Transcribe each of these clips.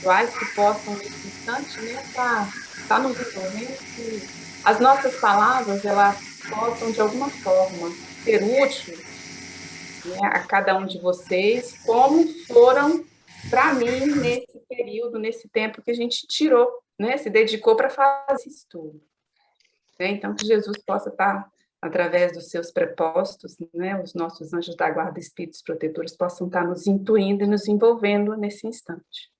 espirituais que possam, nesse instante, né, tá nos envolvendo, que as nossas palavras, elas possam, de alguma forma, ser útil, né, a cada um de vocês, como foram para mim nesse período, nesse tempo que a gente tirou, né, se dedicou para fazer isso tudo. Né? Então, que Jesus possa estar, através dos seus propósitos, né, os nossos anjos da guarda, espíritos protetores, possam estar nos intuindo e nos envolvendo nesse instante.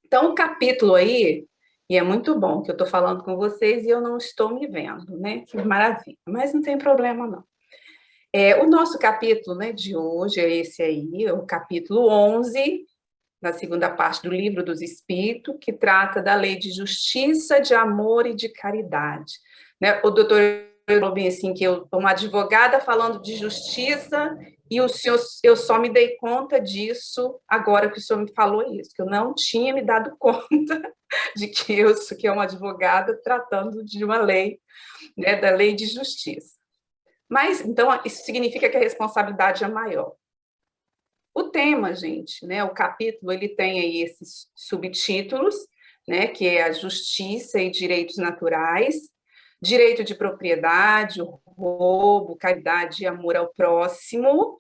Então, o capítulo aí, e é muito bom que eu estou falando com vocês e eu não estou me vendo, né? Que maravilha, mas não tem problema, não. O nosso capítulo, né, de hoje é esse aí, é o capítulo 11, na segunda parte do Livro dos Espíritos, que trata da lei de justiça, de amor e de caridade. Né? O doutor falou bem assim, que eu sou uma advogada falando de justiça, e o senhor, eu só me dei conta disso agora que o senhor me falou isso, que eu não tinha me dado conta de que eu sou uma advogada tratando de uma lei, né, da lei de justiça. Mas, então, isso significa que a responsabilidade é maior. O tema, gente, né, o capítulo, ele tem aí esses subtítulos, né, que é a justiça e direitos naturais, direito de propriedade, o roubo, caridade e amor ao próximo,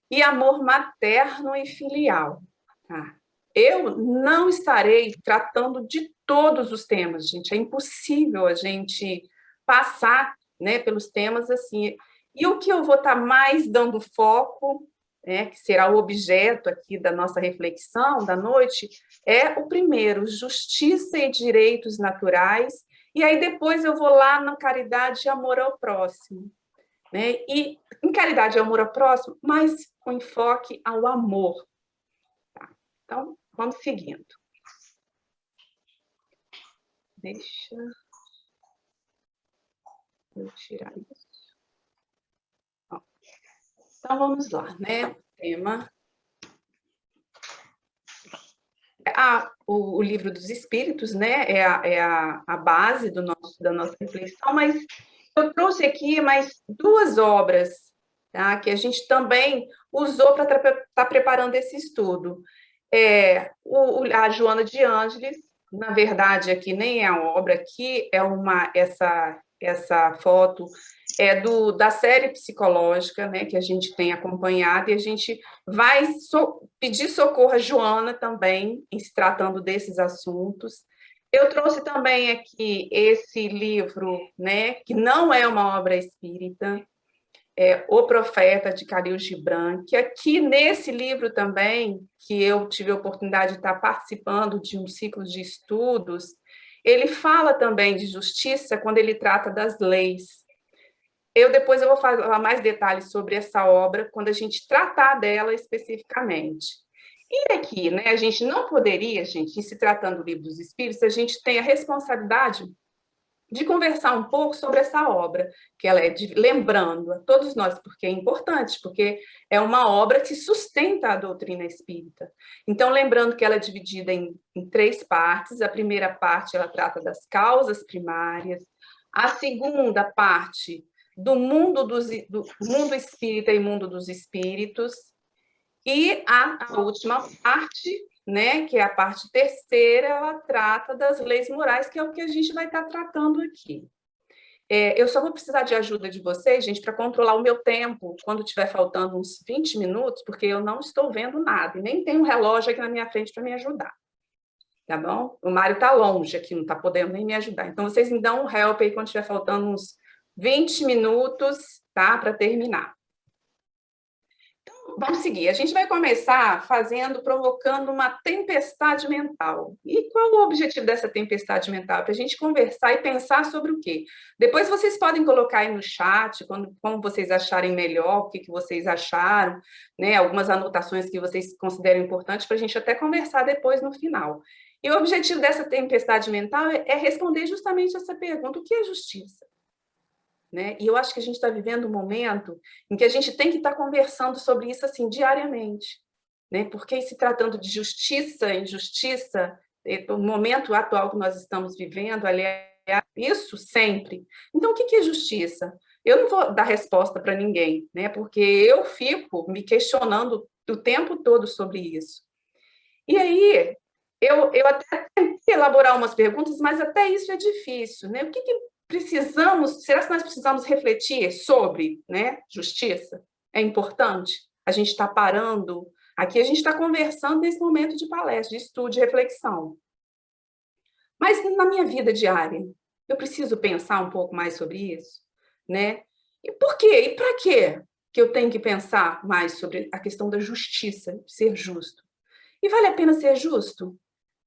e amor materno e filial. Tá? Eu não estarei tratando de todos os temas, gente, é impossível a gente passar, né, pelos temas assim. E o que eu vou estar mais dando foco, né, que será o objeto aqui da nossa reflexão da noite, é o primeiro, justiça e direitos naturais, e aí depois eu vou lá na caridade e amor ao próximo. Né? E em caridade e amor ao próximo, mas com enfoque ao amor. Tá? Então, vamos seguindo. Deixa eu tirar isso. Ó. Então, vamos lá, né? O tema. O Livro dos Espíritos, né? É a base da nossa reflexão, mas eu trouxe aqui mais duas obras, tá? Que a gente também usou para estar preparando esse estudo. A Joana de Ângeles, na verdade, aqui nem é a obra, aqui é essa foto da série psicológica, né, que a gente tem acompanhado, e a gente vai pedir socorro a Joana também, em se tratando desses assuntos. Eu trouxe também aqui esse livro, né, que não é uma obra espírita, O Profeta, de Khalil Gibran, que aqui nesse livro também, que eu tive a oportunidade de estar participando de um ciclo de estudos, ele fala também de justiça quando ele trata das leis. Depois eu vou falar mais detalhes sobre essa obra quando a gente tratar dela especificamente. E aqui, né, a gente não poderia, gente, em se tratando do Livro dos Espíritos, a gente tem a responsabilidade de conversar um pouco sobre essa obra, que ela lembrando a todos nós, porque é importante, porque é uma obra que sustenta a doutrina espírita. Então, lembrando que ela é dividida em três partes. A primeira parte, ela trata das causas primárias. A segunda parte, do mundo espírita e mundo dos espíritos. E a última parte, né, que é a parte terceira, ela trata das leis morais, que é o que a gente vai estar tratando aqui. Eu só vou precisar de ajuda de vocês, gente, para controlar o meu tempo, quando estiver faltando uns 20 minutos, porque eu não estou vendo nada, e nem tem um relógio aqui na minha frente para me ajudar. Tá bom? O Mário está longe aqui, não está podendo nem me ajudar. Então, vocês me dão um help aí quando estiver faltando uns 20 minutos, tá? Para terminar. Vamos seguir. A gente vai começar provocando uma tempestade mental. E qual o objetivo dessa tempestade mental? Para a gente conversar e pensar sobre o quê? Depois vocês podem colocar aí no chat, como vocês acharem melhor, o que vocês acharam, né? Algumas anotações que vocês consideram importantes para a gente até conversar depois no final. E o objetivo dessa tempestade mental é responder justamente essa pergunta: o que é justiça? Né? E eu acho que a gente está vivendo um momento em que a gente tem que estar conversando sobre isso assim diariamente, né? Porque se tratando de justiça e injustiça, o momento atual que nós estamos vivendo, aliás, isso sempre. Então, o que é justiça? Eu não vou dar resposta para ninguém, né? Porque eu fico me questionando o tempo todo sobre isso. E aí, Eu até tentei elaborar umas perguntas, mas até isso é difícil, né? O que precisamos, será que nós precisamos refletir sobre, né, justiça? É importante? A gente está parando, aqui a gente está conversando nesse momento de palestra, de estudo, de reflexão. Mas na minha vida diária, eu preciso pensar um pouco mais sobre isso, né? E por quê? E para quê que eu tenho que pensar mais sobre a questão da justiça, ser justo? E vale a pena ser justo?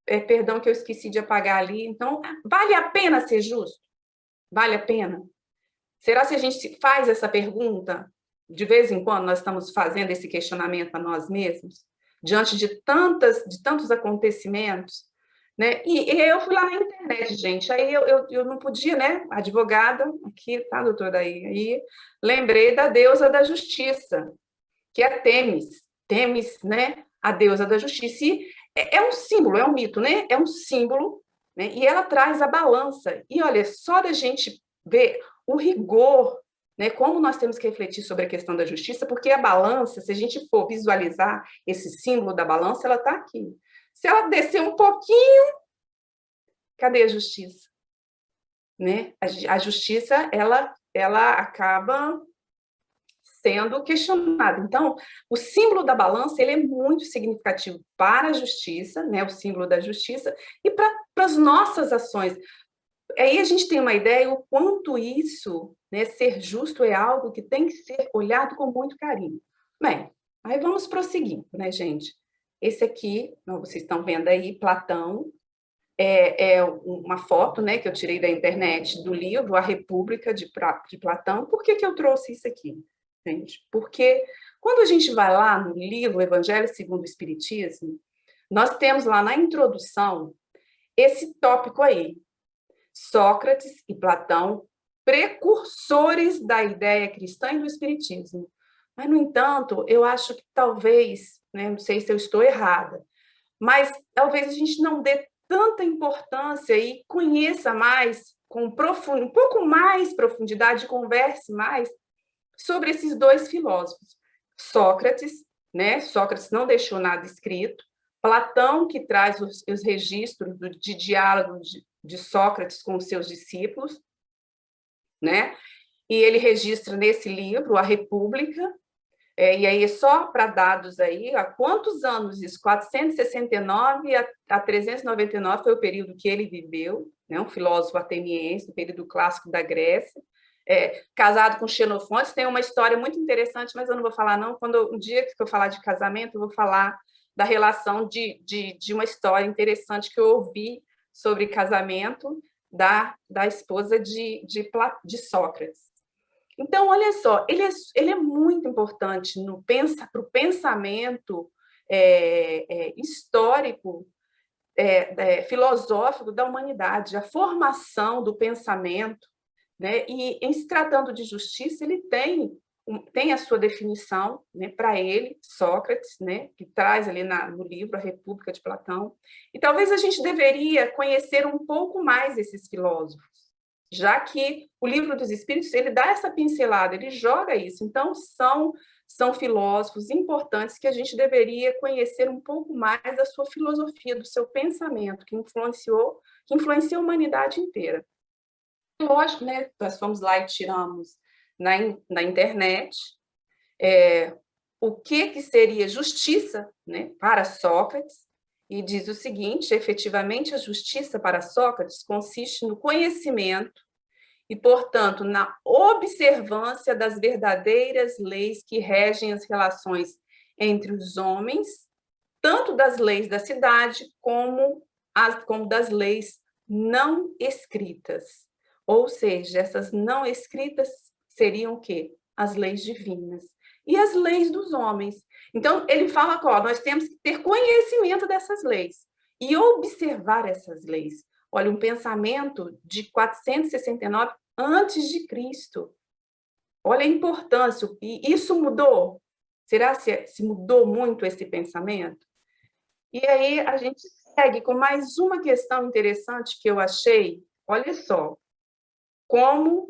Perdão que eu esqueci de apagar ali. Então, vale a pena ser justo? Vale a pena? Será se a gente faz essa pergunta, de vez em quando nós estamos fazendo esse questionamento a nós mesmos, diante de tantos acontecimentos, né? E eu fui lá na internet, gente, aí eu não podia, né? Advogada, aqui, tá, doutora? Aí lembrei da deusa da justiça, que é Temis, né? A deusa da justiça. E é um símbolo, é um mito, né? É um símbolo, né? E ela traz a balança. E olha, só da gente ver o rigor, né? Como nós temos que refletir sobre a questão da justiça, porque a balança, se a gente for visualizar esse símbolo da balança, ela está aqui. Se ela descer um pouquinho, cadê a justiça? Né? A justiça, ela acaba sendo questionado. Então, o símbolo da balança ele é muito significativo para a justiça, né, o símbolo da justiça, e para as nossas ações. Aí a gente tem uma ideia o quanto isso, né, ser justo é algo que tem que ser olhado com muito carinho. Bem, aí vamos prosseguindo, né, gente? Esse aqui, vocês estão vendo aí, Platão, é uma foto, né, que eu tirei da internet do livro A República de Platão. Por que eu trouxe isso aqui? Gente, porque quando a gente vai lá no livro Evangelho segundo o Espiritismo, nós temos lá na introdução esse tópico aí, Sócrates e Platão, precursores da ideia cristã e do Espiritismo. Mas, no entanto, eu acho que talvez, né, não sei se eu estou errada, mas talvez a gente não dê tanta importância e conheça mais, um pouco mais profundidade, converse mais sobre esses dois filósofos. Sócrates, né? Sócrates não deixou nada escrito. Platão, que traz os registros de diálogo de Sócrates com os seus discípulos, né? E ele registra nesse livro, A República, e aí, só para dados aí, há quantos anos isso? 469 a 399 foi o período que ele viveu, né? Um filósofo ateniense, o período clássico da Grécia, casado com Xenofonte. Tem uma história muito interessante, mas eu não vou falar não. Um dia que eu falar de casamento, eu vou falar da relação de uma história interessante que eu ouvi sobre casamento da esposa de Sócrates. Então, olha só, ele é muito importante para o pensamento histórico, filosófico da humanidade, a formação do pensamento, né? E em se tratando de justiça, ele tem a sua definição, né, para ele, Sócrates, né, que traz ali no livro A República de Platão. E talvez a gente deveria conhecer um pouco mais esses filósofos, já que o Livro dos Espíritos ele dá essa pincelada, ele joga isso. Então, são filósofos importantes que a gente deveria conhecer um pouco mais da sua filosofia, do seu pensamento, que influenciou a humanidade inteira. Lógico, né? Nós fomos lá e tiramos na internet o que seria justiça, né, para Sócrates, e diz o seguinte: efetivamente, a justiça para Sócrates consiste no conhecimento e, portanto, na observância das verdadeiras leis que regem as relações entre os homens, tanto das leis da cidade como das leis não escritas. Ou seja, essas não escritas seriam o quê? As leis divinas. E as leis dos homens. Então, ele fala que nós temos que ter conhecimento dessas leis e observar essas leis. Olha, um pensamento de 469 antes de Cristo. Olha a importância. E isso mudou? Será se mudou muito esse pensamento? E aí a gente segue com mais uma questão interessante que eu achei. Olha só, como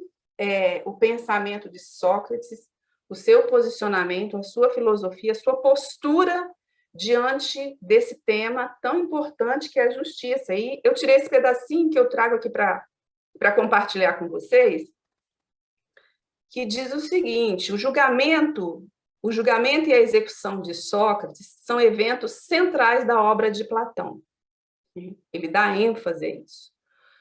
o pensamento de Sócrates, o seu posicionamento, a sua filosofia, a sua postura diante desse tema tão importante que é a justiça. E eu tirei esse pedacinho que eu trago aqui para compartilhar com vocês, que diz o seguinte: o julgamento e a execução de Sócrates são eventos centrais da obra de Platão. Ele dá ênfase a isso.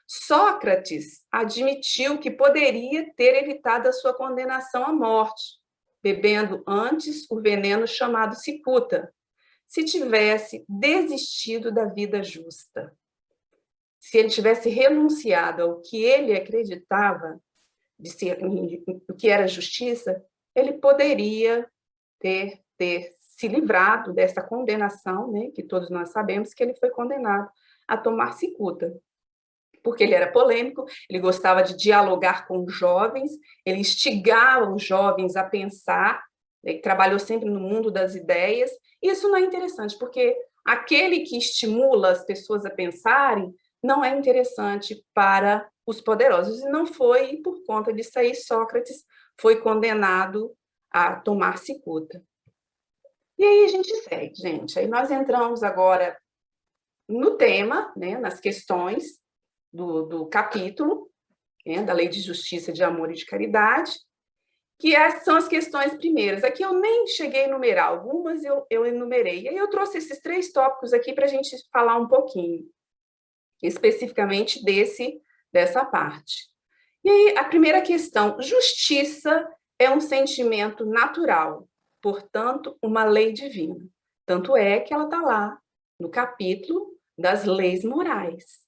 Sócrates admitiu que poderia ter evitado a sua condenação à morte, bebendo antes o veneno chamado cicuta, se tivesse desistido da vida justa. Se ele tivesse renunciado ao que ele acreditava de ser o que era justiça, ele poderia ter se livrado dessa condenação, né, que todos nós sabemos que ele foi condenado a tomar cicuta, porque ele era polêmico, ele gostava de dialogar com os jovens, ele instigava os jovens a pensar, ele trabalhou sempre no mundo das ideias. Isso não é interessante, porque aquele que estimula as pessoas a pensarem não é interessante para os poderosos, e não foi, e por conta disso aí, Sócrates foi condenado a tomar cicuta. E aí a gente segue, gente. Aí nós entramos agora no tema, né, nas questões do capítulo, né, da Lei de Justiça, de Amor e de Caridade, que são as questões primeiras. Aqui eu nem cheguei a enumerar, algumas eu enumerei. E aí eu trouxe esses 3 tópicos aqui para a gente falar um pouquinho, especificamente dessa parte. E aí, a primeira questão: justiça é um sentimento natural, portanto, uma lei divina. Tanto é que ela está lá no capítulo das leis morais.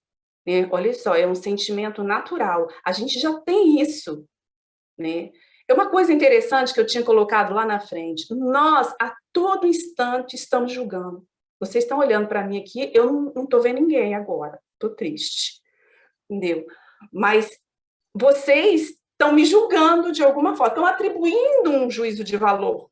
Né? Olha só, é um sentimento natural. A gente já tem isso. Né? É uma coisa interessante que eu tinha colocado lá na frente. Nós, a todo instante, estamos julgando. Vocês estão olhando para mim aqui, eu não estou vendo ninguém agora. Estou triste. Entendeu? Mas vocês estão me julgando de alguma forma, estão atribuindo um juízo de valor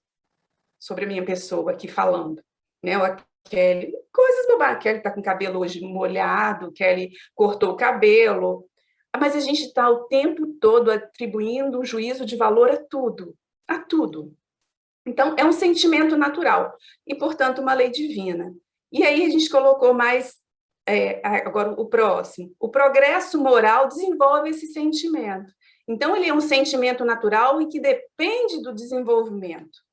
sobre a minha pessoa aqui falando. Né? A Kelly, coisas bobas. A Kelly está com o cabelo hoje molhado, Kelly cortou o cabelo. Mas a gente está o tempo todo atribuindo um juízo de valor a tudo. A tudo. Então, é um sentimento natural e, portanto, uma lei divina. E aí a gente colocou mais, agora o próximo. O progresso moral desenvolve esse sentimento. Então, ele é um sentimento natural e que depende do desenvolvimento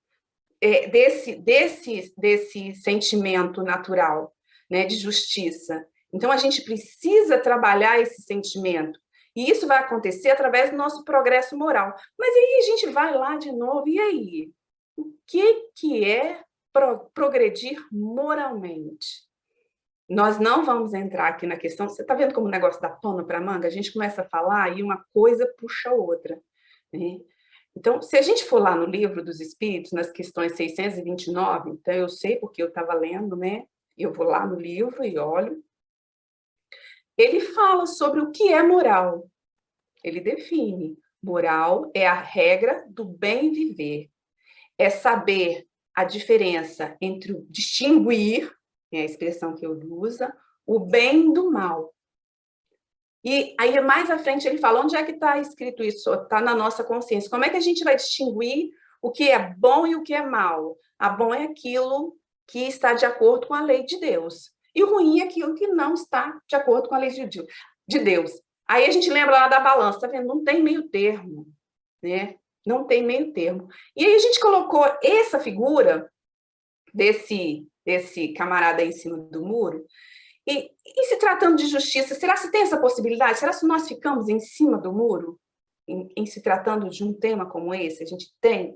desse sentimento natural, né, de justiça. Então, a gente precisa trabalhar esse sentimento. E isso vai acontecer através do nosso progresso moral. Mas aí a gente vai lá de novo, e aí? O que é progredir moralmente? Nós não vamos entrar aqui na questão. Você está vendo como o negócio dá pano para manga? A gente começa a falar e uma coisa puxa a outra. Né? Então, se a gente for lá no Livro dos Espíritos, nas questões 629, então eu sei porque eu estava lendo, né? Eu vou lá no livro e olho. Ele fala sobre o que é moral. Ele define: moral é a regra do bem viver. É saber a diferença entre o distinguir, é a expressão que ele usa, o bem do mal. E aí, mais à frente, ele fala: onde é que está escrito isso? Está na nossa consciência. Como é que a gente vai distinguir o que é bom e o que é mal? A bom é aquilo que está de acordo com a lei de Deus. E o ruim é aquilo que não está de acordo com a lei de Deus. Aí a gente lembra lá da balança, tá vendo? Não tem meio termo, né? Não tem meio termo. E aí a gente colocou essa figura desse camarada aí em cima do muro. E se tratando de justiça, será que tem essa possibilidade? Será que nós ficamos em cima do muro em se tratando de um tema como esse? A gente tem?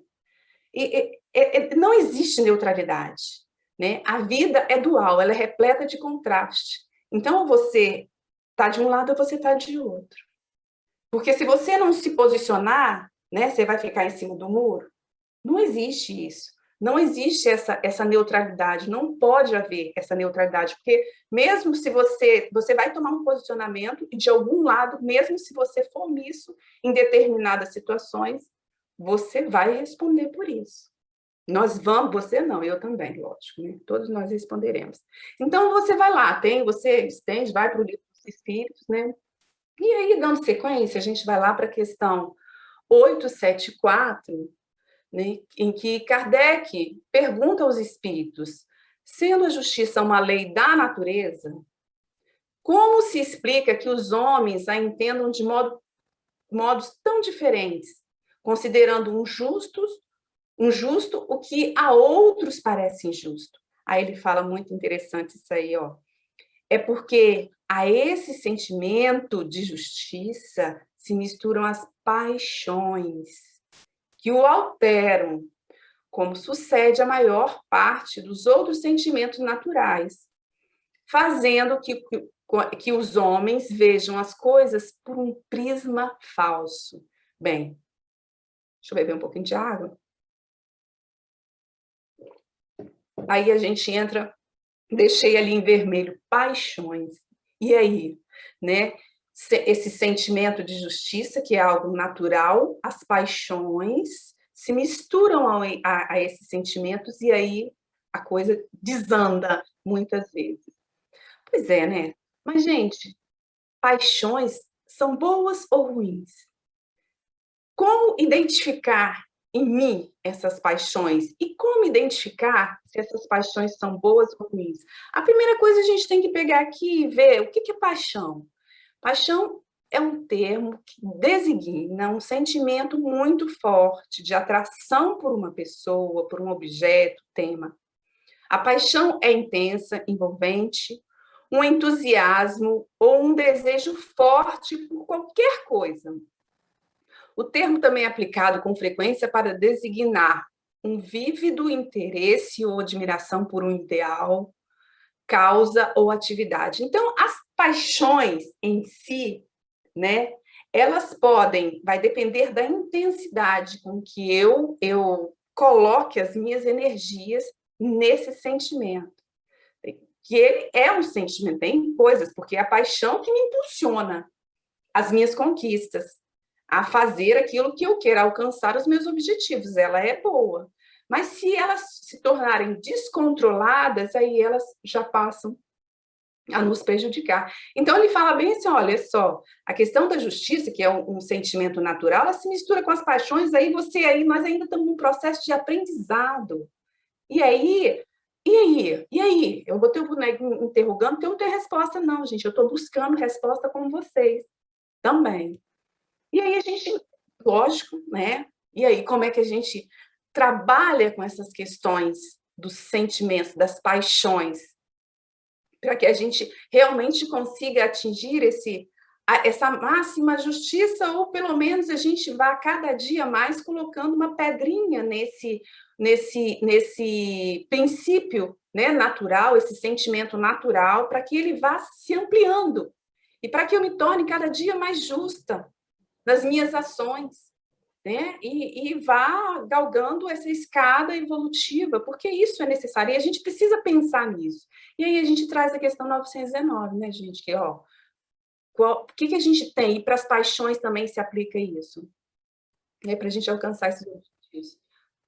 Não existe neutralidade. Né? A vida é dual, ela é repleta de contraste. Então, você está de um lado ou você está de outro. Porque se você não se posicionar, né, você vai ficar em cima do muro. Não existe isso. Não existe essa neutralidade. Não pode haver essa neutralidade. Porque mesmo se você vai tomar um posicionamento, e de algum lado, mesmo se você for omisso em determinadas situações, você vai responder por isso. Nós vamos, você não, eu também, lógico, né? Todos nós responderemos. Então, você vai lá, você estende, vai para o Livro dos Espíritos, né? E aí, dando sequência, a gente vai lá para a questão 874, né, em que Kardec pergunta aos espíritos Sendo a justiça uma lei da natureza, como se explica que os homens a entendam de modos tão diferentes, considerando um justo o que a outros parece injusto? Aí ele fala muito interessante isso aí, ó. É porque a esse sentimento de justiça se misturam as paixões que o alteram, como sucede a maior parte dos outros sentimentos naturais, fazendo que os homens vejam as coisas por um prisma falso. Bem, deixa eu beber um pouquinho de água. Aí a gente entra, deixei ali em vermelho, paixões. E aí, né? Esse sentimento de justiça, que é algo natural, as paixões se misturam a esses sentimentos e aí a coisa desanda muitas vezes. Pois é, né? Mas, gente, paixões são boas ou ruins? Como identificar em mim essas paixões? E como identificar se essas paixões são boas ou ruins? A primeira coisa a gente tem que pegar aqui e ver o que é paixão. Paixão é um termo que designa um sentimento muito forte de atração por uma pessoa, por um objeto, tema. A paixão é intensa, envolvente, um entusiasmo ou um desejo forte por qualquer coisa. O termo também é aplicado com frequência para designar um vívido interesse ou admiração por um ideal, causa ou atividade. Então, as paixões em si, né, elas podem, vai depender da intensidade com que eu coloque as minhas energias nesse sentimento. Que ele é um sentimento, tem coisas, porque é a paixão que me impulsiona as minhas conquistas, a fazer aquilo que eu quero, alcançar os meus objetivos. Ela é boa. Mas se elas se tornarem descontroladas, aí elas já passam a nos prejudicar. Então, ele fala bem assim, olha só, a questão da justiça, que é um sentimento natural, ela se mistura com as paixões, nós ainda estamos num processo de aprendizado. E aí, e aí? Eu botei o boneco interrogando, porque eu não tenho resposta não, gente, eu estou buscando resposta com vocês também. E aí a gente, lógico, né? E aí como é que a gente trabalha com essas questões dos sentimentos, das paixões, para que a gente realmente consiga atingir essa máxima justiça, ou pelo menos a gente vá cada dia mais colocando uma pedrinha nesse princípio, né, natural, esse sentimento natural, para que ele vá se ampliando e para que eu me torne cada dia mais justa nas minhas ações, né? E vá galgando essa escada evolutiva, porque isso é necessário, e a gente precisa pensar nisso. E aí a gente traz a questão 919, né, gente? Que, ó, o que a gente tem? E para as paixões também se aplica isso, né? Para a gente alcançar esses objetivos.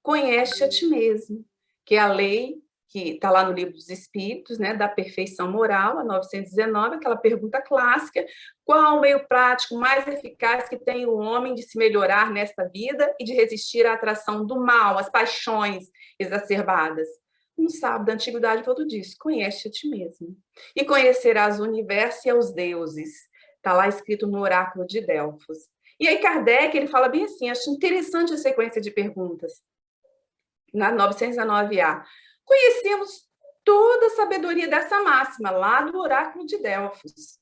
Conhece a ti mesmo, que é a lei que está lá no Livro dos Espíritos, né, da perfeição moral, a 919, aquela pergunta clássica: qual o meio prático mais eficaz que tem o homem de se melhorar nesta vida e de resistir à atração do mal, às paixões exacerbadas? Um sábio da antiguidade falou disso: conhece a ti mesmo. E conhecerás o universo e aos deuses. Está lá escrito no oráculo de Delfos. E aí Kardec, ele fala bem assim, acho interessante a sequência de perguntas na 919A. Conhecemos toda a sabedoria dessa máxima, lá do oráculo de Delfos,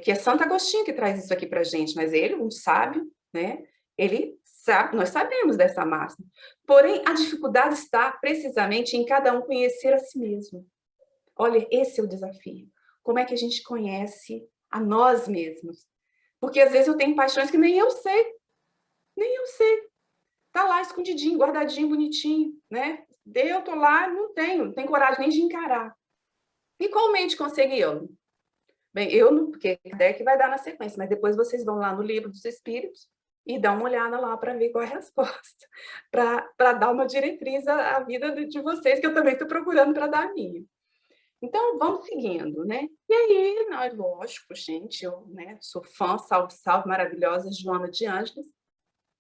que é Santo Agostinho que traz isso aqui para a gente, mas ele, um sábio, né? Ele sabe, nós sabemos dessa máxima. Porém, a dificuldade está precisamente em cada um conhecer a si mesmo. Olha, esse é o desafio. Como é que a gente conhece a nós mesmos? Porque às vezes eu tenho paixões que nem eu sei. Tá lá escondidinho, guardadinho, bonitinho, né? Eu tô lá, não tenho coragem nem de encarar. E qual mente conseguiu? Bem, eu não, porque Kardec vai dar na sequência, mas depois vocês vão lá no Livro dos Espíritos e dá uma olhada lá para ver qual é a resposta, para dar uma diretriz à vida de vocês, que eu também estou procurando para dar a minha. Então, vamos seguindo, né? E aí, nós, lógico, gente, eu, né, sou fã, salve, salve, maravilhosa Joana de Ângeles,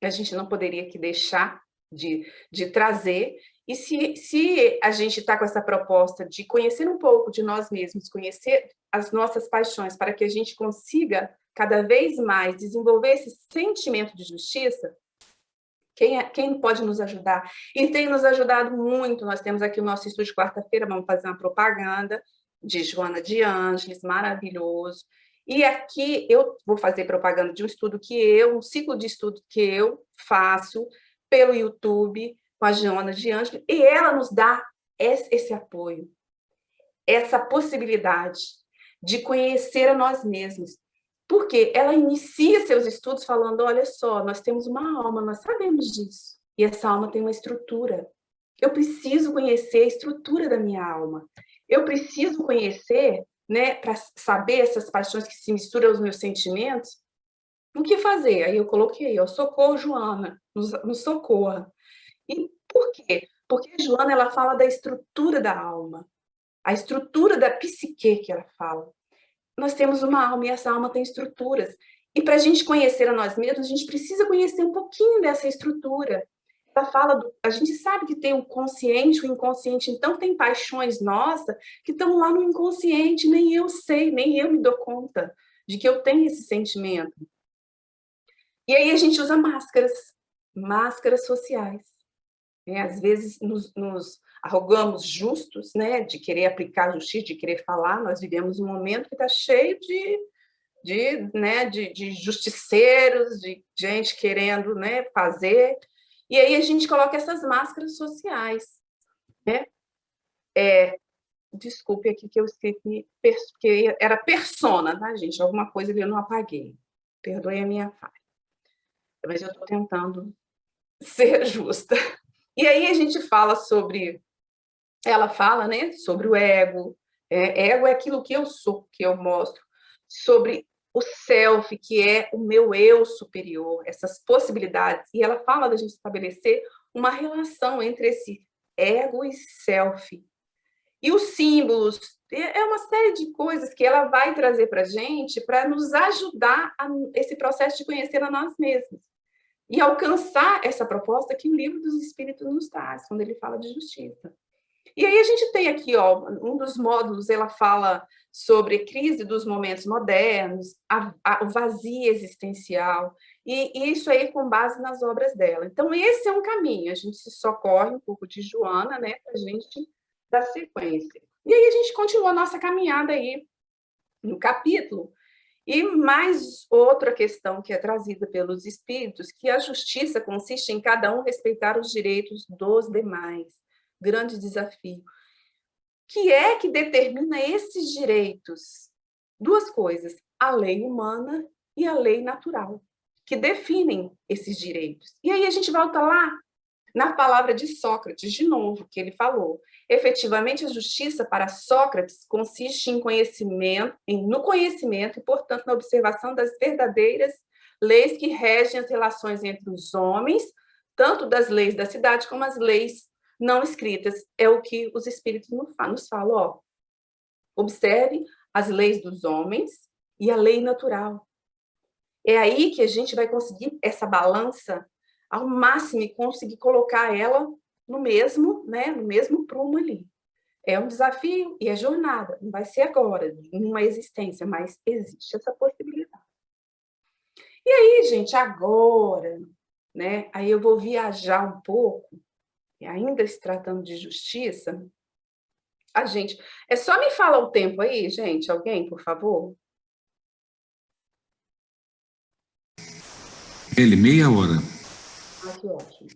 que a gente não poderia aqui deixar de trazer. E se a gente está com essa proposta de conhecer um pouco de nós mesmos, conhecer as nossas paixões, para que a gente consiga cada vez mais desenvolver esse sentimento de justiça, quem pode nos ajudar? E tem nos ajudado muito. Nós temos aqui o nosso estudo de quarta-feira, vamos fazer uma propaganda de Joana de Ângeles, maravilhoso. E aqui eu vou fazer propaganda de um estudo um ciclo de estudo que eu faço pelo YouTube com a Joana de Ângeles, e ela nos dá esse apoio, essa possibilidade de conhecer a nós mesmos. Porque ela inicia seus estudos falando, olha só, nós temos uma alma, nós sabemos disso. E essa alma tem uma estrutura. Eu preciso conhecer a estrutura da minha alma. Eu preciso conhecer, né, para saber essas paixões que se misturam aos meus sentimentos. O que fazer? Aí eu coloquei, ó, socorro, Joana, nos socorra. E por quê? Porque a Joana, ela fala da estrutura da alma, a estrutura da psique que ela fala. Nós temos uma alma e essa alma tem estruturas. E para a gente conhecer a nós mesmos, a gente precisa conhecer um pouquinho dessa estrutura. Ela fala a gente sabe que tem o consciente, o inconsciente, então tem paixões nossas que estão lá no inconsciente, nem eu sei, nem eu me dou conta de que eu tenho esse sentimento. E aí a gente usa máscaras sociais. Às vezes nos arrogamos justos, né, de querer aplicar a justiça, de querer falar. Nós vivemos um momento que está cheio de justiceiros, de gente querendo, né, fazer, e aí a gente coloca essas máscaras sociais, né? Desculpe aqui que eu escrevi, que era persona, tá, gente? Alguma coisa ali eu não apaguei. Perdoe a minha falha. Mas eu estou tentando ser justa. E aí a gente fala ela fala, né, sobre o ego. Ego é aquilo que eu sou, que eu mostro. Sobre o self, que é o meu eu superior, essas possibilidades. E ela fala da gente estabelecer uma relação entre esse ego e self. E os símbolos, é uma série de coisas que ela vai trazer para a gente para nos ajudar a esse processo de conhecer a nós mesmos. E alcançar essa proposta que o Livro dos Espíritos nos traz, quando ele fala de justiça. E aí a gente tem aqui, ó, um dos módulos, ela fala sobre crise dos momentos modernos, o vazio existencial, e isso aí com base nas obras dela. Então, esse é um caminho, a gente se socorre um pouco de Joana, né, para a gente dar sequência. E aí a gente continua a nossa caminhada aí no capítulo, e mais outra questão que é trazida pelos espíritos, que a justiça consiste em cada um respeitar os direitos dos demais. Grande desafio. Que é que determina esses direitos? Duas coisas, a lei humana e a lei natural, que definem esses direitos. E aí a gente volta lá na palavra de Sócrates, de novo, que ele falou. Efetivamente, a justiça para Sócrates consiste no conhecimento e, portanto, na observação das verdadeiras leis que regem as relações entre os homens, tanto das leis da cidade como as leis não escritas. É o que os espíritos nos falam. Ó, observe as leis dos homens e a lei natural. É aí que a gente vai conseguir essa balança ao máximo e conseguir colocar ela no mesmo, né, no mesmo prumo ali. É um desafio e é jornada, não vai ser agora, numa existência, mas existe essa possibilidade. E aí, gente, agora, né, aí eu vou viajar um pouco, e ainda se tratando de justiça, é só me falar o tempo aí, gente, alguém, por favor? Ele, meia hora. Ah, que ótimo.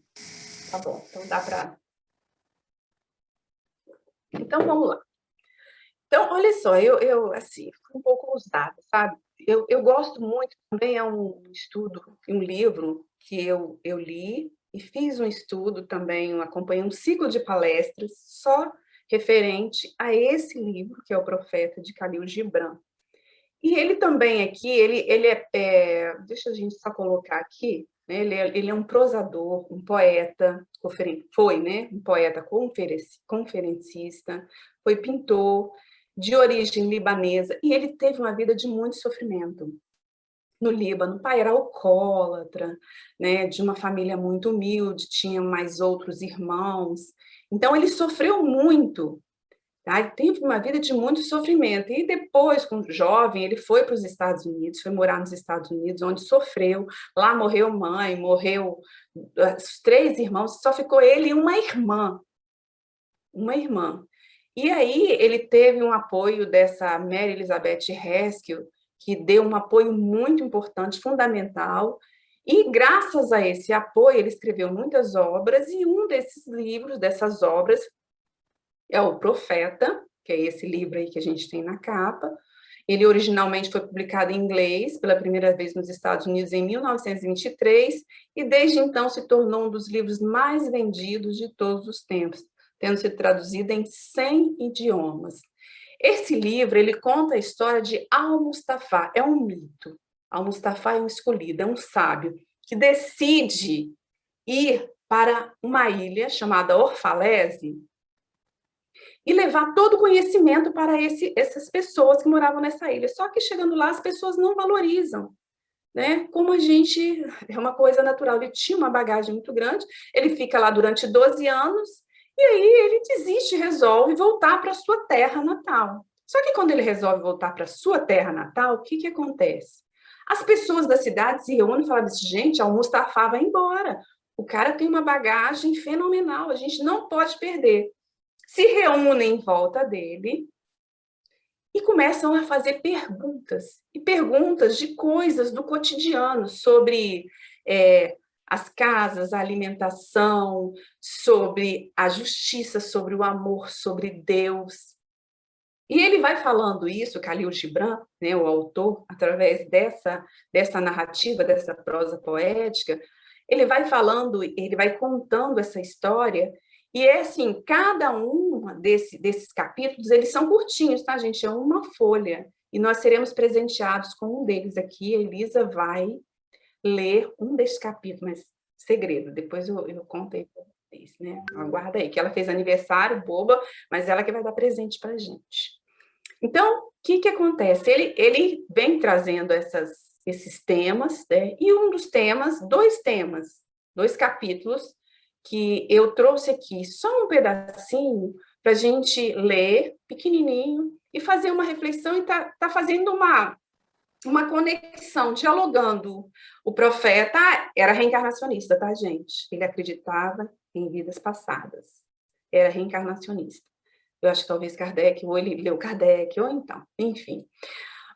Tá bom, então dá para... Então, vamos lá. Então, olha só, eu assim, fui um pouco ousada, sabe? Eu gosto muito, também é um estudo, um livro que eu li e fiz um estudo também, acompanhei um ciclo de palestras só referente a esse livro, que é O Profeta, de Khalil Gibran. E ele também aqui, deixa a gente só colocar aqui, né? Ele é um prosador, um poeta, foi, né? Um poeta conferencista, foi pintor, de origem libanesa, e ele teve uma vida de muito sofrimento. No Líbano, o pai era alcoólatra, né, de uma família muito humilde, tinha mais outros irmãos, Então, ele sofreu muito, tá? Ele teve uma vida de muito sofrimento. E depois, quando jovem, ele foi para os Estados Unidos, foi morar nos Estados Unidos, onde sofreu. Lá morreu mãe, morreu os 3 irmãos, só ficou ele e uma irmã. Uma irmã. E aí ele teve um apoio dessa Mary Elizabeth Haskell, que deu um apoio muito importante, fundamental, e graças a esse apoio ele escreveu muitas obras, e um desses livros, dessas obras, é o Profeta, que é esse livro aí que a gente tem na capa. Ele originalmente foi publicado em inglês pela primeira vez nos Estados Unidos em 1923, e desde então se tornou um dos livros mais vendidos de todos os tempos, tendo sido traduzido em 100 idiomas. Esse livro, ele conta a história de Al-Mustafá, é um mito. Al-Mustafá é um escolhido, é um sábio, que decide ir para uma ilha chamada Orfalese e levar todo o conhecimento para essas pessoas que moravam nessa ilha. Só que chegando lá, as pessoas não valorizam, né? Como a gente, é uma coisa natural, ele tinha uma bagagem muito grande, ele fica lá durante 12 anos, e aí ele desiste, resolve voltar para a sua terra natal. Só que quando ele resolve voltar para a sua terra natal, o que acontece? As pessoas da cidade se reúnem e falam assim, gente, Al-Mustafá vai embora, o cara tem uma bagagem fenomenal, a gente não pode perder. Se reúnem em volta dele e começam a fazer perguntas, e perguntas de coisas do cotidiano, sobre as casas, a alimentação, sobre a justiça, sobre o amor, sobre Deus. E ele vai falando isso, Khalil Gibran, né, o autor, através dessa narrativa, dessa prosa poética, ele vai falando, ele vai contando essa história, e é assim, cada um desses capítulos, eles são curtinhos, tá, gente? É uma folha, e nós seremos presenteados com um deles aqui, a Elisa vai ler um desses capítulos, mas segredo, depois eu conto aí para vocês, né? Aguarda aí, que ela fez aniversário, boba, mas ela que vai dar presente para a gente. Então, o que acontece? Ele vem trazendo esses temas, né? E um dos temas, dois capítulos, que eu trouxe aqui, só um pedacinho, para a gente ler, pequenininho, e fazer uma reflexão, e tá fazendo uma conexão, dialogando. O profeta era reencarnacionista, tá, gente? Ele acreditava em vidas passadas. Era reencarnacionista. Eu acho que talvez Kardec, ou ele leu Kardec, ou então, enfim.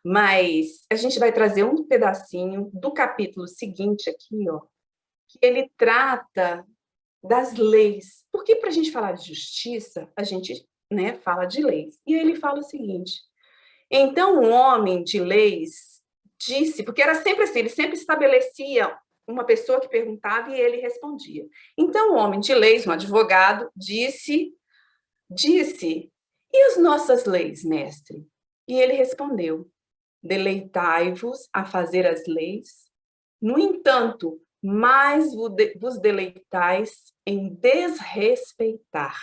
Mas a gente vai trazer um pedacinho do capítulo seguinte aqui, ó, que ele trata das leis. Porque para a gente falar de justiça, a gente, né, fala de leis. E ele fala o seguinte: então um homem de leis disse, porque era sempre assim, ele sempre estabelecia uma pessoa que perguntava e ele respondia. Então um homem de leis, um advogado, disse, e as nossas leis, mestre? E ele respondeu, deleitai-vos a fazer as leis, no entanto, mais vos deleitais em desrespeitar.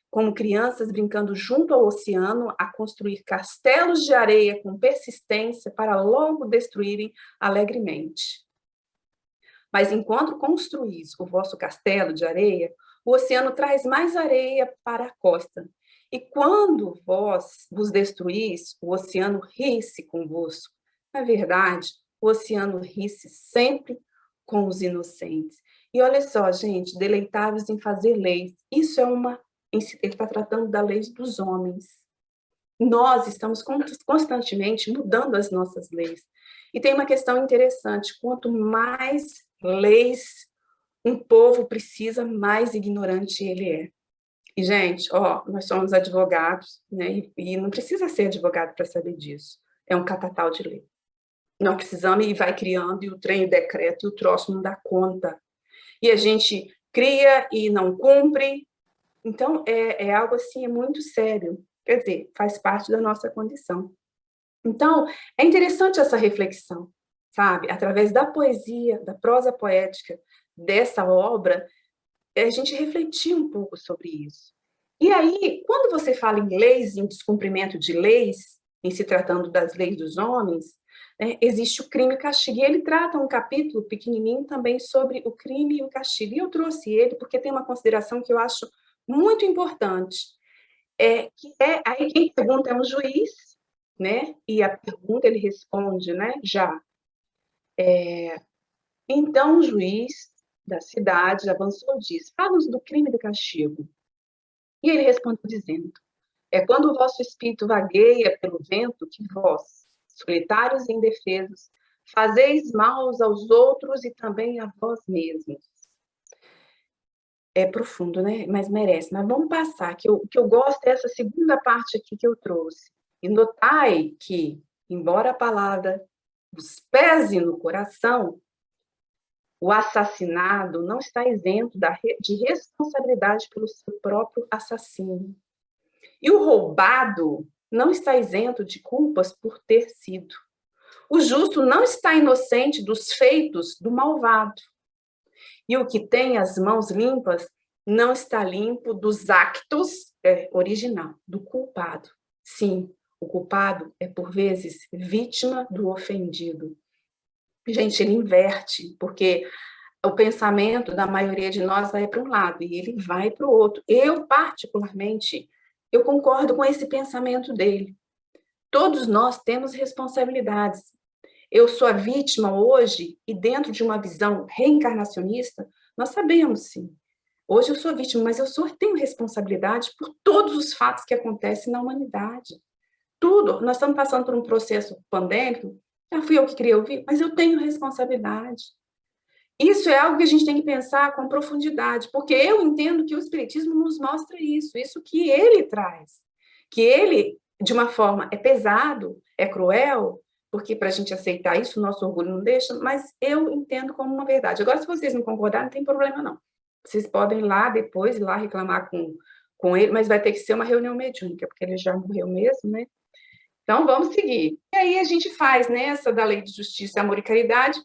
Como crianças brincando junto ao oceano, a construir castelos de areia com persistência para logo destruírem alegremente. Mas enquanto construís o vosso castelo de areia, o oceano traz mais areia para a costa. E quando vós vos destruís, o oceano ri-se convosco. Na verdade, o oceano ri-se sempre com os inocentes. E olha só, gente, deleitáveis em fazer leis. Isso é ele está tratando da lei dos homens. Nós estamos constantemente mudando as nossas leis. E tem uma questão interessante, quanto mais leis um povo precisa, mais ignorante ele é. E, gente, ó, nós somos advogados, né? E não precisa ser advogado para saber disso. É um catatal de lei. Nós precisamos e vai criando, e o trem, o decreto, e o troço não dá conta. E a gente cria e não cumpre. Então, é algo assim, é muito sério. Quer dizer, faz parte da nossa condição. Então, é interessante essa reflexão, sabe? Através da poesia, da prosa poética dessa obra, a gente refletir um pouco sobre isso. E aí, quando você fala em leis, em descumprimento de leis, em se tratando das leis dos homens, né, existe o crime e o castigo. E ele trata um capítulo pequenininho também sobre o crime e o castigo. E eu trouxe ele porque tem uma consideração que eu acho muito importante. Aí quem pergunta é um juiz, né? E a pergunta ele responde, né? Já. Então o juiz da cidade avançou e disse: fala-nos do crime e do castigo. E ele respondeu dizendo: é quando o vosso espírito vagueia pelo vento que vós, solitários e indefesos, fazeis mal aos outros e também a vós mesmos. É profundo, né? Mas merece. Mas vamos passar, que eu gosto dessa segunda parte aqui que eu trouxe. E notai que, embora a palavra os pese no coração, o assassinado não está isento de responsabilidade pelo seu próprio assassino. E o roubado não está isento de culpas por ter sido. O justo não está inocente dos feitos do malvado. E o que tem as mãos limpas não está limpo dos actos original, do culpado. Sim, o culpado é, por vezes, vítima do ofendido. Gente, ele inverte, porque o pensamento da maioria de nós vai para um lado e ele vai para o outro. Eu, particularmente, eu concordo com esse pensamento dele. Todos nós temos responsabilidades. Eu sou a vítima hoje e dentro de uma visão reencarnacionista, nós sabemos, sim. Hoje eu sou vítima, mas tenho responsabilidade por todos os fatos que acontecem na humanidade. Tudo. Nós estamos passando por um processo pandêmico, já fui eu que criei o vírus, mas eu tenho responsabilidade. Isso é algo que a gente tem que pensar com profundidade, porque eu entendo que o Espiritismo nos mostra isso que ele traz. Que ele, de uma forma, é pesado, é cruel, porque para a gente aceitar isso, o nosso orgulho não deixa, mas eu entendo como uma verdade. Agora, se vocês não concordarem, não tem problema, não. Vocês podem ir lá depois, ir lá reclamar com ele, mas vai ter que ser uma reunião mediúnica, porque ele já morreu mesmo, né? Então, vamos seguir. E aí a gente faz nessa da Lei de Justiça, Amor e Caridade.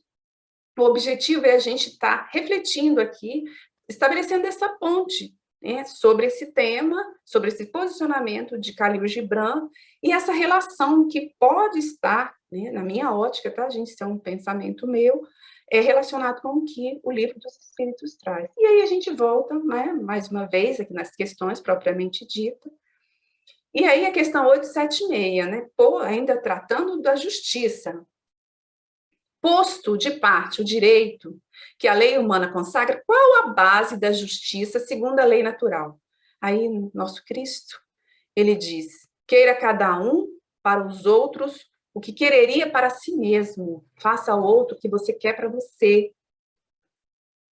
O objetivo é a gente estar refletindo aqui, estabelecendo essa ponte, né, sobre esse tema, sobre esse posicionamento de Khalil Gibran e essa relação que pode estar, né, na minha ótica, tá, gente, isso é um pensamento meu, relacionado com o que o Livro dos Espíritos traz. E aí a gente volta, né, mais uma vez, aqui nas questões propriamente ditas. E aí a questão 876, né, ainda tratando da justiça, posto de parte o direito que a lei humana consagra, qual a base da justiça segundo a lei natural? Aí, nosso Cristo, ele diz: queira cada um para os outros o que quereria para si mesmo, faça ao outro o que você quer para você.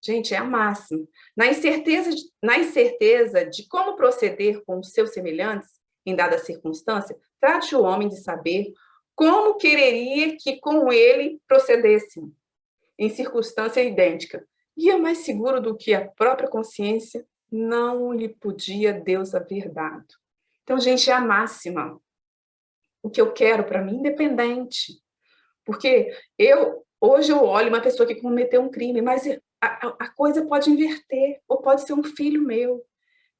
Gente, é a máxima. Na incerteza de como proceder com os seus semelhantes, em dada circunstância, trate o homem de saber como quereria que com ele procedessem, em circunstância idêntica. E é mais seguro do que a própria consciência, não lhe podia Deus haver dado. Então, gente, é a máxima. O que eu quero para mim, independente. Porque hoje eu olho uma pessoa que cometeu um crime, mas a coisa pode inverter, ou pode ser um filho meu.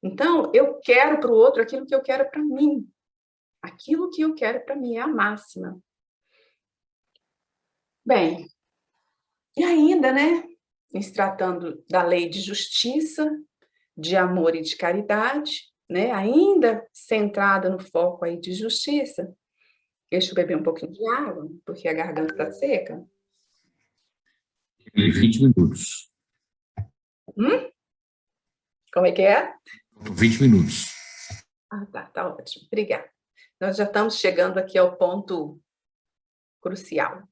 Então, eu quero para o outro aquilo que eu quero para mim. Aquilo que eu quero para mim é a máxima. Bem, e ainda, né, se tratando da lei de justiça, de amor e de caridade, né, ainda centrada no foco aí de justiça. Deixa eu beber um pouquinho de água, porque a garganta está seca. 20 minutos. Como é que é? 20 minutos. Ah, tá ótimo. Obrigada. Nós já estamos chegando aqui ao ponto crucial.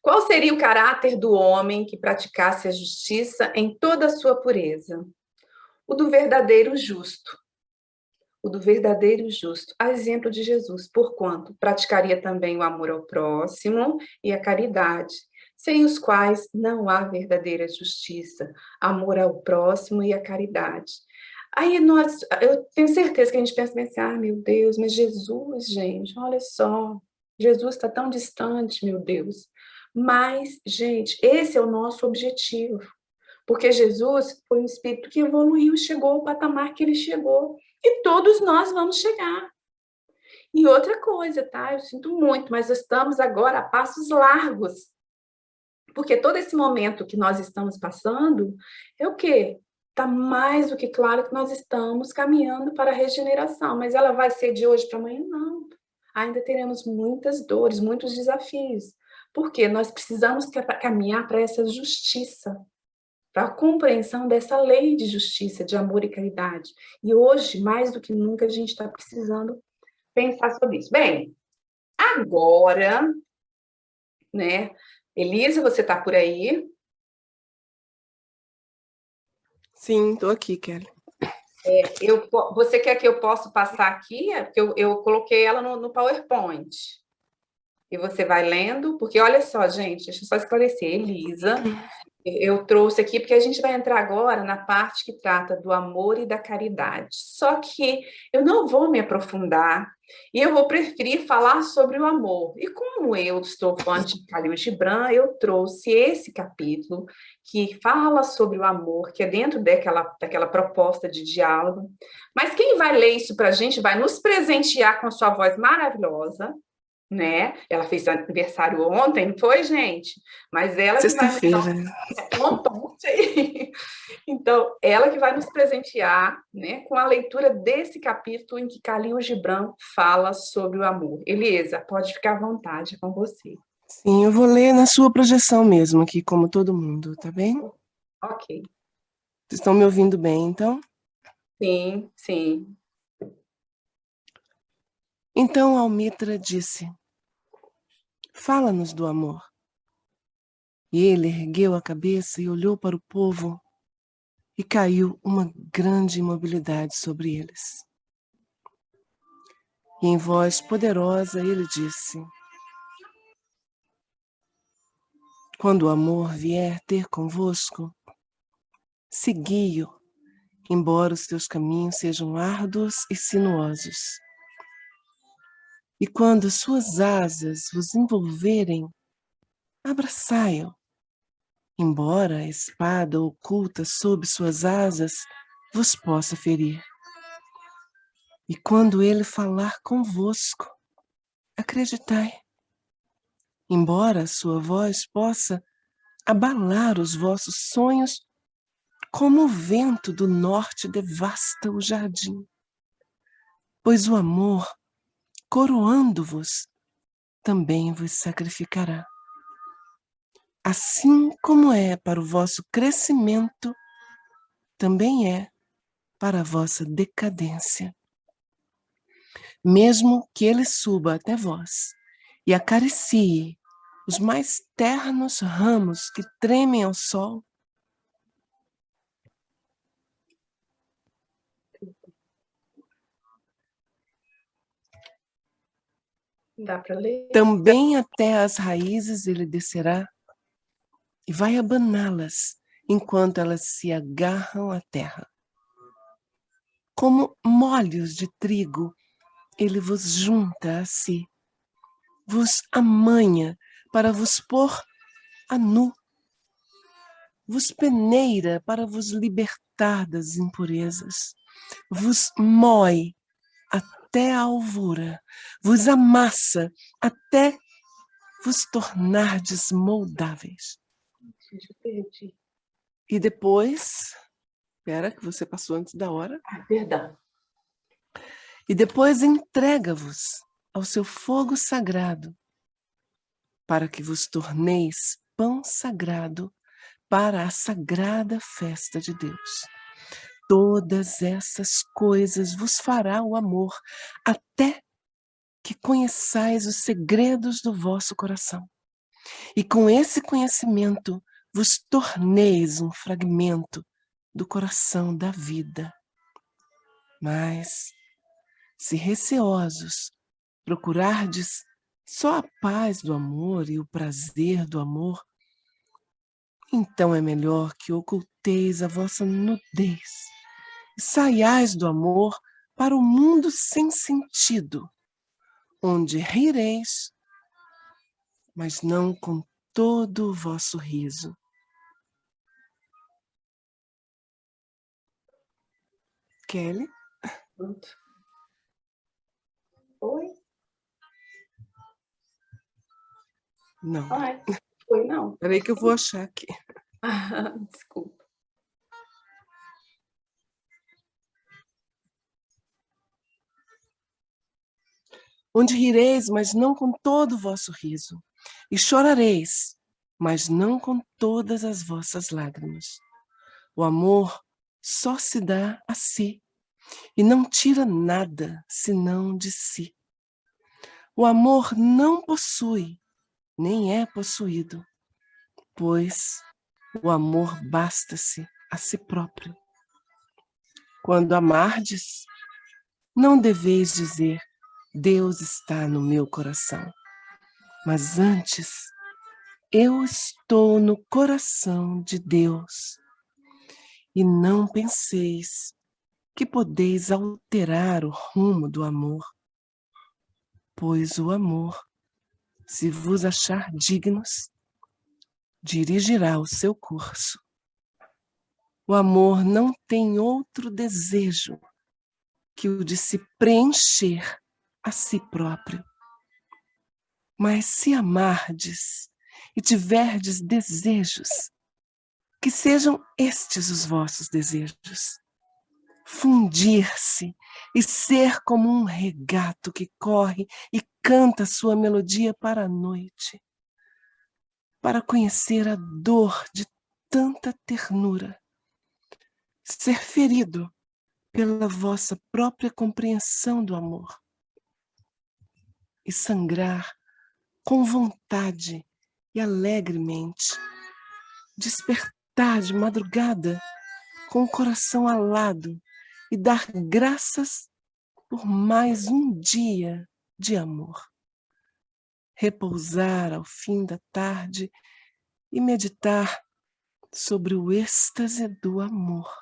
Qual seria o caráter do homem que praticasse a justiça em toda a sua pureza? O do verdadeiro justo. O do verdadeiro justo, a exemplo de Jesus, porquanto praticaria também o amor ao próximo e a caridade, sem os quais não há verdadeira justiça, amor ao próximo e a caridade. Aí eu tenho certeza que a gente pensa assim, meu Deus, mas Jesus, gente, olha só, Jesus está tão distante, meu Deus. Mas, gente, esse é o nosso objetivo, porque Jesus foi um espírito que evoluiu, chegou ao patamar que ele chegou, e todos nós vamos chegar. E outra coisa, tá? Eu sinto muito, mas estamos agora a passos largos, porque todo esse momento que nós estamos passando é o quê? Está mais do que claro que nós estamos caminhando para a regeneração, mas ela vai ser de hoje para amanhã? Não. Ainda teremos muitas dores, muitos desafios, porque nós precisamos caminhar para essa justiça, para a compreensão dessa lei de justiça, de amor e caridade. E hoje, mais do que nunca, a gente está precisando pensar sobre isso. Bem, agora, né? Elisa, você está por aí? Sim, estou aqui, Kelly. Você quer que eu possa passar aqui? É porque eu coloquei ela no PowerPoint. E você vai lendo, porque olha só, gente, deixa eu só esclarecer. Elisa, eu trouxe aqui porque a gente vai entrar agora na parte que trata do amor e da caridade. Só que eu não vou me aprofundar e eu vou preferir falar sobre o amor. E como eu estou fã de Khalil Gibran, eu trouxe esse capítulo que fala sobre o amor, que é dentro daquela proposta de diálogo. Mas quem vai ler isso para a gente vai nos presentear com a sua voz maravilhosa, né? Ela fez aniversário ontem, não foi, gente? Mas ela que vai Sexta-feira. ontem. Então, ela que vai nos presentear, né, com a leitura desse capítulo em que Khalil Gibran fala sobre o amor. Elisa, pode ficar à vontade, é com você. Sim, eu vou ler na sua projeção mesmo, aqui, como todo mundo, tá bem? Ok. Vocês estão me ouvindo bem, então? Sim, sim. Então Almitra disse: fala-nos do amor. E ele ergueu a cabeça e olhou para o povo, e caiu uma grande imobilidade sobre eles. E em voz poderosa ele disse: quando o amor vier ter convosco, segui-o, embora os teus caminhos sejam árduos e sinuosos. E quando as suas asas vos envolverem, abraçai-o, embora a espada oculta sob suas asas vos possa ferir. E quando ele falar convosco, acreditai, embora a sua voz possa abalar os vossos sonhos, como o vento do norte devasta o jardim. Pois o amor, coroando-vos, também vos sacrificará. Assim como é para o vosso crescimento, também é para a vossa decadência. Mesmo que ele suba até vós e acaricie os mais ternos ramos que tremem ao sol, Dá para ler? também até as raízes ele descerá e vai abaná-las enquanto elas se agarram à terra. Como molhos de trigo, ele vos junta a si, vos amanha para vos pôr a nu, vos peneira para vos libertar das impurezas, vos moe até a alvura, vos amassa até vos tornardes moldáveis. Gente, eu perdi. E depois, espera que você passou antes da hora, Perdão. e depois entrega-vos ao seu fogo sagrado, para que vos torneis pão sagrado para a sagrada festa de Deus. Todas essas coisas vos fará o amor, até que conheçais os segredos do vosso coração. E com esse conhecimento vos torneis um fragmento do coração da vida. Mas, se receosos procurardes só a paz do amor e o prazer do amor, então é melhor que oculteis a vossa nudez e saiais do amor para o mundo sem sentido, onde rireis, mas não com todo o vosso riso. Kelly? Pronto. Oi? Não. Ai, foi não. Peraí que eu vou achar aqui. Desculpa. Onde rireis, mas não com todo o vosso riso, e chorareis, mas não com todas as vossas lágrimas. O amor só se dá a si, e não tira nada senão de si. O amor não possui, nem é possuído, pois o amor basta-se a si próprio. Quando amardes, não deveis dizer, Deus está no meu coração, mas antes, eu estou no coração de Deus. E não penseis que podeis alterar o rumo do amor, pois o amor, se vos achar dignos, dirigirá o seu curso. O amor não tem outro desejo que o de se preencher a si próprio. Mas se amardes e tiverdes desejos, que sejam estes os vossos desejos. Fundir-se e ser como um regato que corre e canta sua melodia para a noite, para conhecer a dor de tanta ternura, ser ferido pela vossa própria compreensão do amor e sangrar com vontade e alegremente, despertar de madrugada com o coração alado e dar graças por mais um dia de amor. Repousar ao fim da tarde e meditar sobre o êxtase do amor.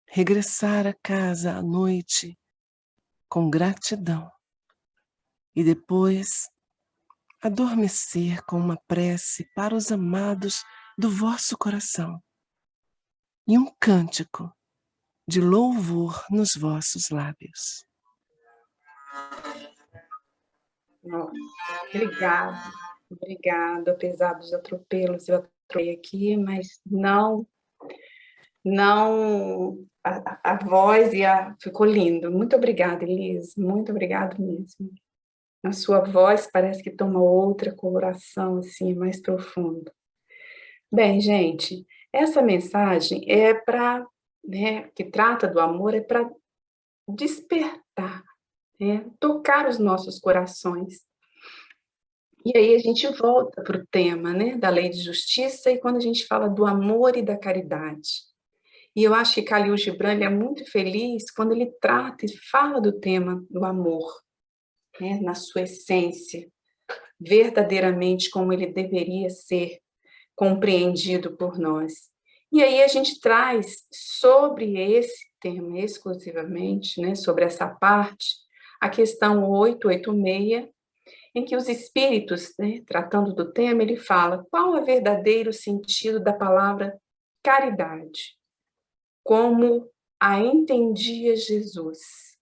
Regressar a casa à noite com gratidão e depois adormecer com uma prece para os amados do vosso coração e um cântico de louvor nos vossos lábios. Obrigada, apesar dos atropelos, eu atropelei aqui, mas não, a voz ficou lindo. Muito obrigada, Elis, muito obrigada mesmo. A sua voz parece que toma outra coloração, assim, mais profunda. Bem, gente, essa mensagem é para, né, que trata do amor, é para despertar, né, tocar os nossos corações. E aí a gente volta para o tema, né, da lei de justiça e quando a gente fala do amor e da caridade. E eu acho que Khalil Gibran ele é muito feliz quando ele trata e fala do tema do amor, né, na sua essência, verdadeiramente como ele deveria ser compreendido por nós. E aí a gente traz sobre esse tema exclusivamente, né, sobre essa parte, a questão 886, em que os espíritos, né, tratando do tema, ele fala qual é o verdadeiro sentido da palavra caridade, como a entendia Jesus.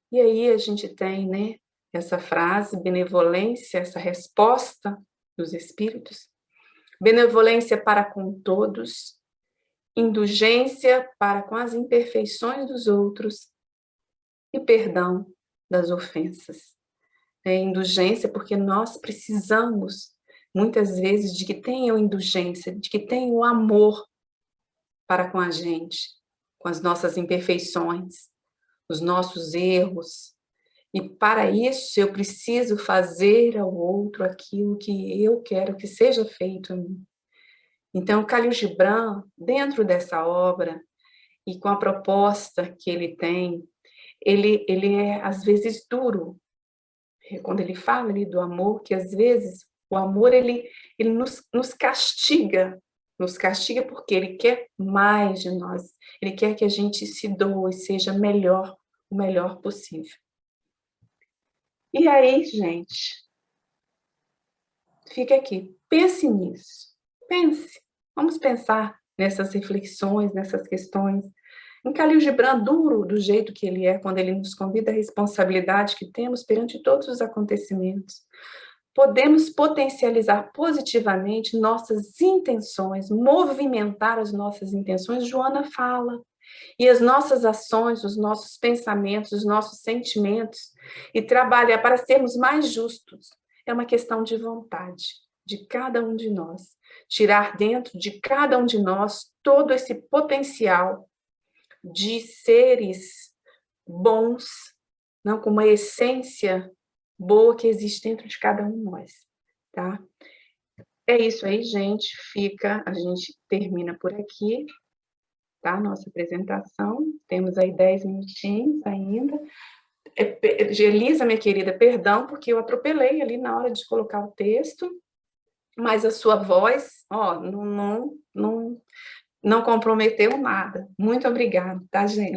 E aí a gente tem, né, essa frase, benevolência, essa resposta dos espíritos, benevolência para com todos, indulgência para com as imperfeições dos outros e perdão das ofensas. Indulgência porque nós precisamos, muitas vezes, de que tenham indulgência, de que tenham o amor para com a gente, com as nossas imperfeições, os nossos erros. E para isso eu preciso fazer ao outro aquilo que eu quero que seja feito a mim. Então, Khalil Gibran, dentro dessa obra, e com a proposta que ele tem, ele é, às vezes, duro, quando ele fala ali do amor, que às vezes o amor, ele nos castiga porque ele quer mais de nós, ele quer que a gente se doe, seja melhor, o melhor possível. E aí, gente, fica aqui, pense nisso, pense, vamos pensar nessas reflexões, nessas questões. Em Khalil Gibran, duro do jeito que ele é, quando ele nos convida à responsabilidade que temos perante todos os acontecimentos, podemos potencializar positivamente nossas intenções, movimentar as nossas intenções, Joana fala, e as nossas ações, os nossos pensamentos, os nossos sentimentos, e trabalhar para sermos mais justos. É uma questão de vontade, de cada um de nós. Tirar dentro de cada um de nós todo esse potencial de seres bons, não, com uma essência boa que existe dentro de cada um de nós, tá? É isso aí, gente. A gente termina por aqui, tá? Nossa apresentação. Temos aí 10 minutinhos ainda. Elisa, minha querida, perdão, porque eu atropelei ali na hora de colocar o texto, mas a sua voz, ó, não comprometeu nada. Muito obrigada, tá, gente?